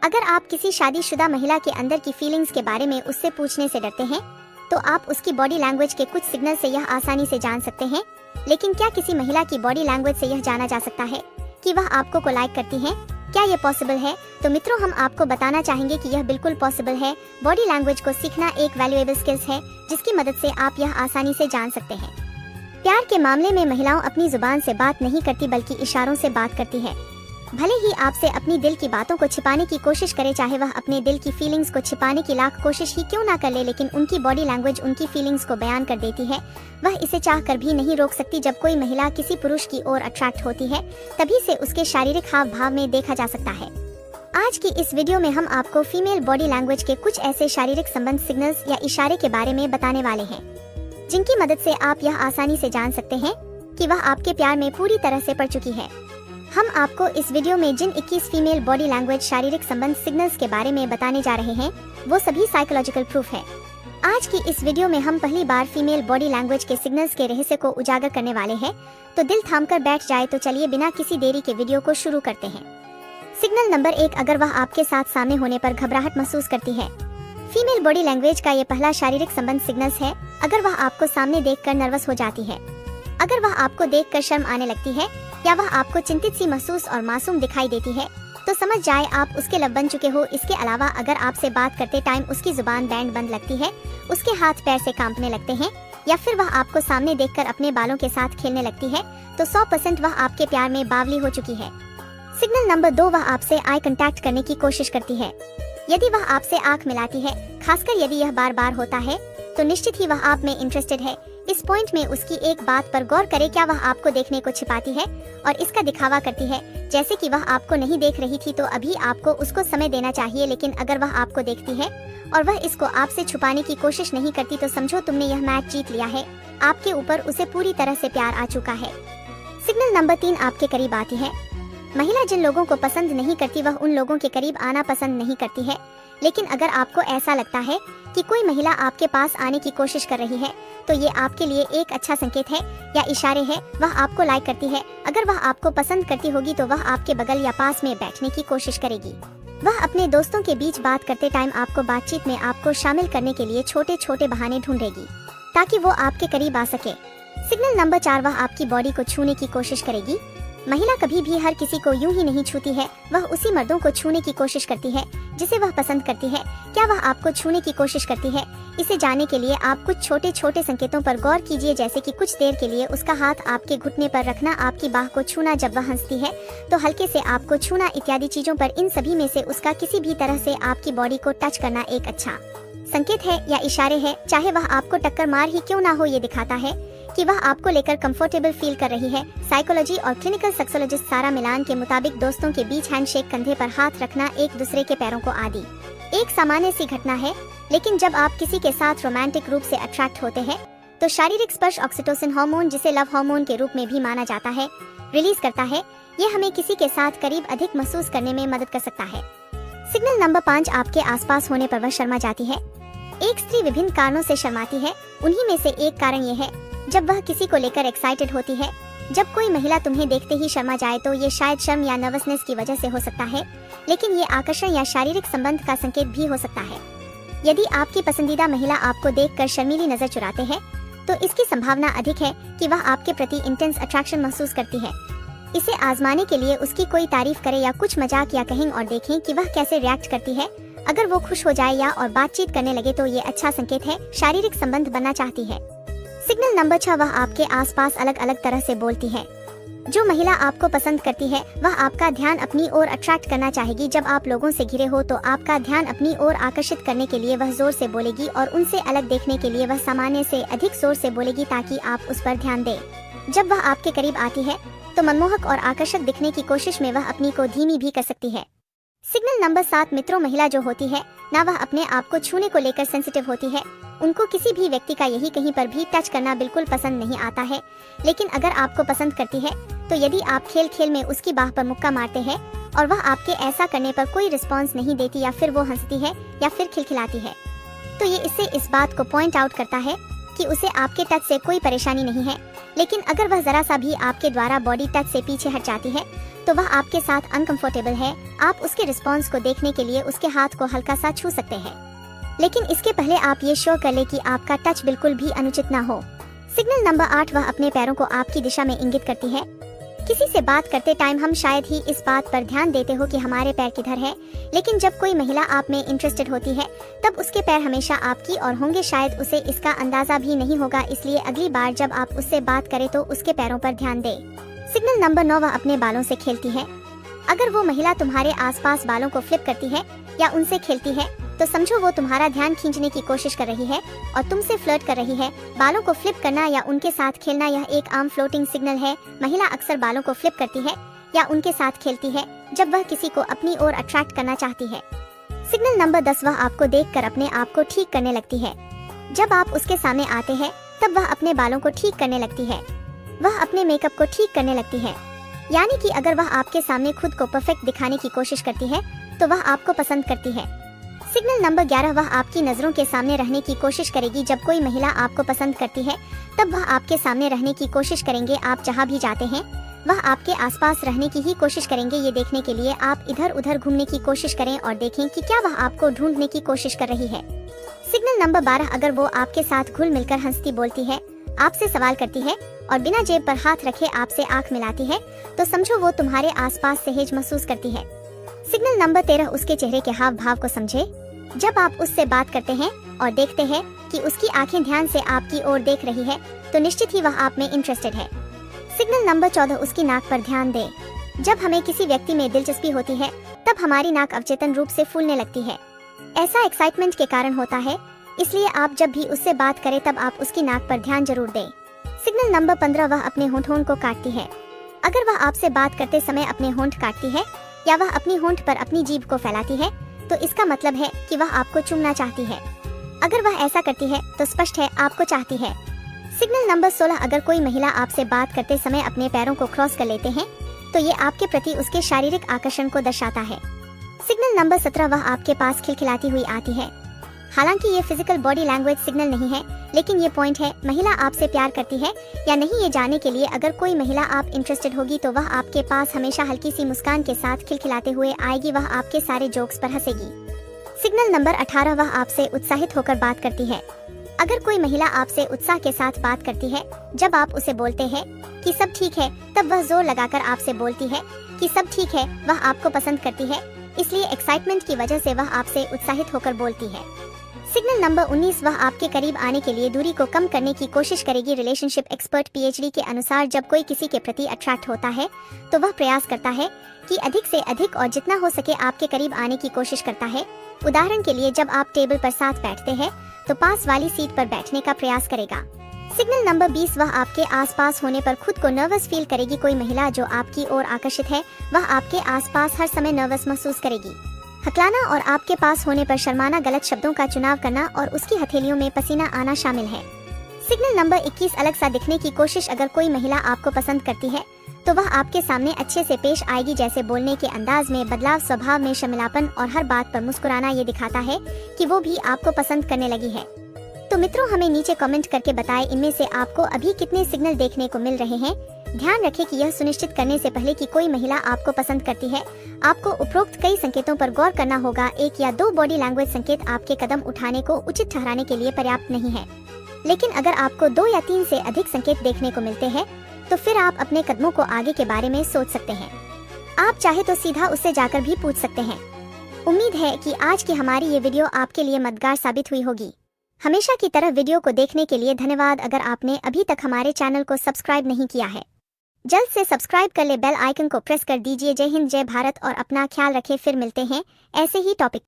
अगर आप किसी शादीशुदा महिला के अंदर की फीलिंग्स के बारे में उससे पूछने से डरते हैं, तो आप उसकी बॉडी लैंग्वेज के कुछ सिग्नल से यह आसानी से जान सकते हैं। लेकिन क्या किसी महिला की बॉडी लैंग्वेज से यह जाना जा सकता है कि वह आपको को लाइक करती है? क्या ये पॉसिबल है? तो मित्रों, हम आपको बताना चाहेंगे कि यह बिल्कुल पॉसिबल है। बॉडी लैंग्वेज को सीखना एक वैल्यूएबल स्किल्स है, जिसकी मदद से आप यह आसानी से जान सकते हैं। प्यार के मामले में महिलाओं अपनी जुबान से बात नहीं करती, बल्कि इशारों से बात करती है। भले ही आपसे अपनी दिल की बातों को छिपाने की कोशिश करे, चाहे वह अपने दिल की फीलिंग्स को छिपाने की लाख कोशिश ही क्यों ना कर ले, लेकिन उनकी बॉडी लैंग्वेज उनकी फीलिंग्स को बयान कर देती है। वह इसे चाह कर भी नहीं रोक सकती। जब कोई महिला किसी पुरुष की ओर अट्रैक्ट होती है, तभी से उसके शारीरिक हाव भाव में देखा जा सकता है। आज की इस वीडियो में हम आपको फीमेल बॉडी लैंग्वेज के कुछ ऐसे शारीरिक संबंध सिग्नल्स या इशारे के बारे में बताने वाले हैं, जिनकी मदद से आप यह आसानी से जान सकते हैं कि वह आपके प्यार में पूरी तरह से पड़ चुकी है। हम आपको इस वीडियो में जिन 21 फीमेल बॉडी लैंग्वेज शारीरिक संबंध सिग्नल्स के बारे में बताने जा रहे हैं, वो सभी साइकोलॉजिकल प्रूफ है। आज की इस वीडियो में हम पहली बार फीमेल बॉडी लैंग्वेज के सिग्नल्स के रहस्य को उजागर करने वाले हैं, तो दिल थामकर बैठ जाए। तो चलिए बिना किसी देरी के वीडियो को शुरू करते हैं। सिग्नल नंबर 1, अगर वह आपके साथ सामने होने पर घबराहट महसूस करती है। फीमेल बॉडी लैंग्वेज का ये पहला शारीरिक संबंध सिग्नल्स है। अगर वह आपको सामने देखकर नर्वस हो जाती है, अगर वह आपको देखकर शर्म आने लगती है, या वह आपको चिंतित सी महसूस और मासूम दिखाई देती है, तो समझ जाए आप उसके लब बन चुके हो। इसके अलावा अगर आपसे बात करते टाइम उसकी जुबान बैंड बंद लगती है, उसके हाथ पैर से कांपने लगते हैं, या फिर वह आपको सामने देखकर अपने बालों के साथ खेलने लगती है, तो 100% वह आपके प्यार में बावली हो चुकी है। सिग्नल नंबर 2, वह आपसे आई कांटेक्ट करने की कोशिश करती है। यदि वह आपसे आंख मिलाती है, खासकर यदि यह बार बार होता है, तो निश्चित ही वह आप में इंटरेस्टेड है। इस पॉइंट में उसकी एक बात पर गौर करें, क्या वह आपको देखने को छिपाती है और इसका दिखावा करती है, जैसे कि वह आपको नहीं देख रही थी, तो अभी आपको उसको समय देना चाहिए। लेकिन अगर वह आपको देखती है और वह इसको आपसे छुपाने की कोशिश नहीं करती, तो समझो तुमने यह मैच जीत लिया है। आपके ऊपर उसे पूरी तरह से प्यार आ चुका है। सिग्नल नंबर 3, आपके करीब आती है। महिला जिन लोगों को पसंद नहीं करती, वह उन लोगों के करीब आना पसंद नहीं करती है। लेकिन अगर आपको ऐसा लगता है कि कोई महिला आपके पास आने की कोशिश कर रही है, तो ये आपके लिए एक अच्छा संकेत है या इशारे है। वह आपको लाइक करती है। अगर वह आपको पसंद करती होगी, तो वह आपके बगल या पास में बैठने की कोशिश करेगी। वह अपने दोस्तों के बीच बात करते टाइम आपको बातचीत में आपको शामिल करने के लिए छोटे छोटे बहाने ढूंढेगी, ताकि वो आपके करीब आ सके। सिग्नल नंबर 4, वह आपकी बॉडी को छूने की कोशिश करेगी। महिला कभी भी हर किसी को यूं ही नहीं छूती है, वह उसी मर्दों को छूने की कोशिश करती है जिसे वह पसंद करती है। क्या वह आपको छूने की कोशिश करती है? इसे जानने के लिए आप कुछ छोटे छोटे संकेतों पर गौर कीजिए, जैसे कि कुछ देर के लिए उसका हाथ आपके घुटने पर रखना, आपकी बाह को छूना जब वह हंसती है, तो हल्के से आपको छूना इत्यादि चीजों पर। इन सभी में से उसका किसी भी तरह से आपकी बॉडी को टच करना एक अच्छा संकेत है या इशारे है। चाहे वह आपको टक्कर मार ही क्यों ना हो, ये दिखाता है कि वह आपको लेकर कंफर्टेबल फील कर रही है। साइकोलॉजी और क्लिनिकल सेक्सोलॉजिस्ट सारा मिलान के मुताबिक दोस्तों के बीच हैंडशेक, कंधे पर हाथ रखना, एक दूसरे के पैरों को आदि एक सामान्य सी घटना है। लेकिन जब आप किसी के साथ रोमांटिक रूप से अट्रैक्ट होते हैं, तो शारीरिक स्पर्श ऑक्सीटोसिन हार्मोन, जिसे लव हार्मोन के रूप में भी माना जाता है, रिलीज करता है। ये हमें किसी के साथ करीब अधिक महसूस करने में मदद कर सकता है। सिग्नल नंबर 5, आपके आसपास होने पर वह शर्मा जाती है। एक स्त्री विभिन्न कारणों से शर्माती है। उन्हीं में से एक कारण ये है जब वह किसी को लेकर एक्साइटेड होती है। जब कोई महिला तुम्हें देखते ही शर्मा जाए, तो ये शायद शर्म या नर्वसनेस की वजह से हो सकता है, लेकिन ये आकर्षण या शारीरिक संबंध का संकेत भी हो सकता है। यदि आपकी पसंदीदा महिला आपको देखकर शर्मीली नजर चुराते हैं, तो इसकी संभावना अधिक है कि वह आपके प्रति इंटेंस अट्रैक्शन महसूस करती है। इसे आजमाने के लिए उसकी कोई तारीफ करें या कुछ मजाक या कहें और देखें कि वह कैसे रिएक्ट करती है। अगर वो खुश हो जाए या और बातचीत करने लगे, तो ये अच्छा संकेत है, शारीरिक संबंध बनना चाहती है। सिग्नल नंबर 6, वह आपके आसपास अलग अलग तरह से बोलती है। जो महिला आपको पसंद करती है, वह आपका ध्यान अपनी ओर अट्रैक्ट करना चाहेगी। जब आप लोगों से घिरे हो, तो आपका ध्यान अपनी ओर आकर्षित करने के लिए वह जोर से बोलेगी, और उनसे अलग देखने के लिए वह सामान्य से अधिक जोर से बोलेगी, ताकि आप उस पर ध्यान दें। जब वह आपके करीब आती है, तो मनमोहक और आकर्षक दिखने की कोशिश में वह अपनी को धीमी भी कर सकती है। सिग्नल नंबर 7, मित्रों, महिला जो होती है ना, वह अपने आप को छूने को लेकर सेंसिटिव होती है। उनको किसी भी व्यक्ति का यही कहीं पर भी टच करना बिल्कुल पसंद नहीं आता है। लेकिन अगर आपको पसंद करती है, तो यदि आप खेल खेल में उसकी बाह पर मुक्का मारते हैं और वह आपके ऐसा करने पर कोई रिस्पॉन्स नहीं देती, या फिर वो हंसती है या फिर खिलखिलाती है, तो ये इससे इस बात को पॉइंट आउट करता है कि उसे आपके टच से कोई परेशानी नहीं है। लेकिन अगर वह जरा सा भी आपके द्वारा बॉडी टच से पीछे हट जाती है, तो वह आपके साथ अनकंफर्टेबल है। आप उसके रिस्पॉन्स को देखने के लिए उसके हाथ को हल्का सा छू सकते हैं, लेकिन इसके पहले आप ये श्योर कर ले कि आपका टच बिल्कुल भी अनुचित ना हो। सिग्नल नंबर 8, वह अपने पैरों को आपकी दिशा में इंगित करती है। किसी से बात करते टाइम हम शायद ही इस बात पर ध्यान देते हो कि हमारे पैर किधर है, लेकिन जब कोई महिला आप में इंटरेस्टेड होती है तब उसके पैर हमेशा आपकी ओर होंगे। शायद उसे इसका अंदाजा भी नहीं होगा, इसलिए अगली बार जब आप उससे बात करें तो उसके पैरों पर ध्यान दे। सिग्नल नंबर 9, वह अपने बालों से खेलती है। अगर वो महिला तुम्हारे आसपास बालों को फ्लिप करती है या उनसे खेलती है तो समझो वो तुम्हारा ध्यान खींचने की कोशिश कर रही है और तुमसे फ्लर्ट कर रही है। बालों को फ्लिप करना या उनके साथ खेलना यह एक आम फ्लोटिंग सिग्नल है। महिला अक्सर बालों को फ्लिप करती है या उनके साथ खेलती है जब वह किसी को अपनी ओर अट्रैक्ट करना चाहती है। सिग्नल नंबर 10, वह आपको देखकर अपने आप को ठीक करने लगती है। जब आप उसके सामने आते हैं तब वह अपने बालों को ठीक करने लगती है। वह अपने मेकअप को ठीक करने लगती है, यानी कि अगर वह आपके सामने खुद को परफेक्ट दिखाने की कोशिश करती है तो वह आपको पसंद करती है। सिग्नल नंबर 11, वह आपकी नजरों के सामने रहने की कोशिश करेगी। जब कोई महिला आपको पसंद करती है तब वह आपके सामने रहने की कोशिश करेंगे। आप जहाँ भी जाते हैं वह आपके आसपास रहने की ही कोशिश करेंगे। ये देखने के लिए आप इधर उधर घूमने की कोशिश करें और देखें कि क्या वह आपको ढूंढने की कोशिश कर रही है। सिग्नल नंबर 12, अगर वो आपके साथ घुल मिलकर हंसती बोलती है, आपसे सवाल करती है और बिना जेब पर हाथ रखे आपसे आंख मिलाती है तो समझो वो तुम्हारे आसपास सहज महसूस करती है। सिग्नल नंबर 13, उसके चेहरे के हाव भाव को समझे। जब आप उससे बात करते हैं और देखते हैं कि उसकी आंखें ध्यान से आपकी ओर देख रही है तो निश्चित ही वह आप में इंटरेस्टेड है। सिग्नल नंबर 14, उसकी नाक पर ध्यान दें। जब हमें किसी व्यक्ति में दिलचस्पी होती है तब हमारी नाक अवचेतन रूप से फूलने लगती है। ऐसा एक्साइटमेंट के कारण होता है, इसलिए आप जब भी उससे बात करें तब आप उसकी नाक पर ध्यान जरूर दें। सिग्नल नंबर 15, वह अपने होंठों को काटती है। अगर वह आपसे बात करते समय अपने होंठ काटती है या वह अपनी होंठ पर अपनी जीभ को फैलाती है तो इसका मतलब है कि वह आपको चूमना चाहती है। अगर वह ऐसा करती है तो स्पष्ट है आपको चाहती है। सिग्नल नंबर 16, अगर कोई महिला आपसे बात करते समय अपने पैरों को क्रॉस कर लेते हैं तो ये आपके प्रति उसके शारीरिक आकर्षण को दर्शाता है। सिग्नल नंबर 17, वह आपके पास खिलखिलाती हुई आती है। हालांकि ये फिजिकल बॉडी लैंग्वेज सिग्नल नहीं है, लेकिन ये पॉइंट है महिला आपसे प्यार करती है या नहीं ये जानने के लिए। अगर कोई महिला आप इंटरेस्टेड होगी तो वह आपके पास हमेशा हल्की सी मुस्कान के साथ खिलखिलाते हुए आएगी। वह आपके सारे जोक्स पर हंसेगी। सिग्नल नंबर 18, वह आपसे उत्साहित होकर बात करती है। अगर कोई महिला आपसे उत्साह के साथ बात करती है जब आप उसे बोलते हैं कि सब ठीक है, तब वह जोर लगाकर आपसे बोलती है कि सब ठीक है। वह आपको पसंद करती है, इसलिए एक्साइटमेंट की वजह से वह आपसे उत्साहित होकर बोलती है। सिग्नल नंबर 19, वह आपके करीब आने के लिए दूरी को कम करने की कोशिश करेगी। रिलेशनशिप एक्सपर्ट PhD के अनुसार जब कोई किसी के प्रति अट्रैक्ट होता है तो वह प्रयास करता है कि अधिक से अधिक और जितना हो सके आपके करीब आने की कोशिश करता है। उदाहरण के लिए, जब आप टेबल पर साथ बैठते हैं तो पास वाली सीट पर बैठने का प्रयास करेगा। सिग्नल नंबर 20, वह आपके आसपास होने पर खुद को नर्वस फील करेगी। कोई महिला जो आपकी ओर आकर्षित है वह आपके आसपास हर समय नर्वस महसूस करेगी। हकलाना और आपके पास होने पर शर्माना, गलत शब्दों का चुनाव करना और उसकी हथेलियों में पसीना आना शामिल है। सिग्नल नंबर 21, अलग सा दिखने की कोशिश। अगर कोई महिला आपको पसंद करती है तो वह आपके सामने अच्छे से पेश आएगी, जैसे बोलने के अंदाज में बदलाव, स्वभाव में शर्मिलापन और हर बात पर मुस्कुराना। ये दिखाता है कि वो भी आपको पसंद करने लगी है। तो मित्रों, हमें नीचे कमेंट करके बताएं इनमें से आपको अभी कितने सिग्नल देखने को मिल रहे हैं। ध्यान रखें कि यह सुनिश्चित करने से पहले कि कोई महिला आपको पसंद करती है, आपको उपरोक्त कई संकेतों पर गौर करना होगा। 1 या 2 बॉडी लैंग्वेज संकेत आपके कदम उठाने को उचित ठहराने के लिए पर्याप्त नहीं है, लेकिन अगर आपको 2 या 3 से अधिक संकेत देखने को मिलते हैं तो फिर आप अपने कदमों को आगे के बारे में सोच सकते हैं। आप चाहे तो सीधा उससे जाकर भी पूछ सकते हैं। उम्मीद है कि आज की हमारी ये वीडियो आपके लिए मददगार साबित हुई होगी। हमेशा की तरह वीडियो को देखने के लिए धन्यवाद। अगर आपने अभी तक हमारे चैनल को सब्सक्राइब नहीं किया है, जल्द से सब्सक्राइब कर ले, बेल आइकन को प्रेस कर दीजिए। जय हिंद, जय भारत और अपना ख्याल रखें। फिर मिलते हैं ऐसे ही टॉपिक।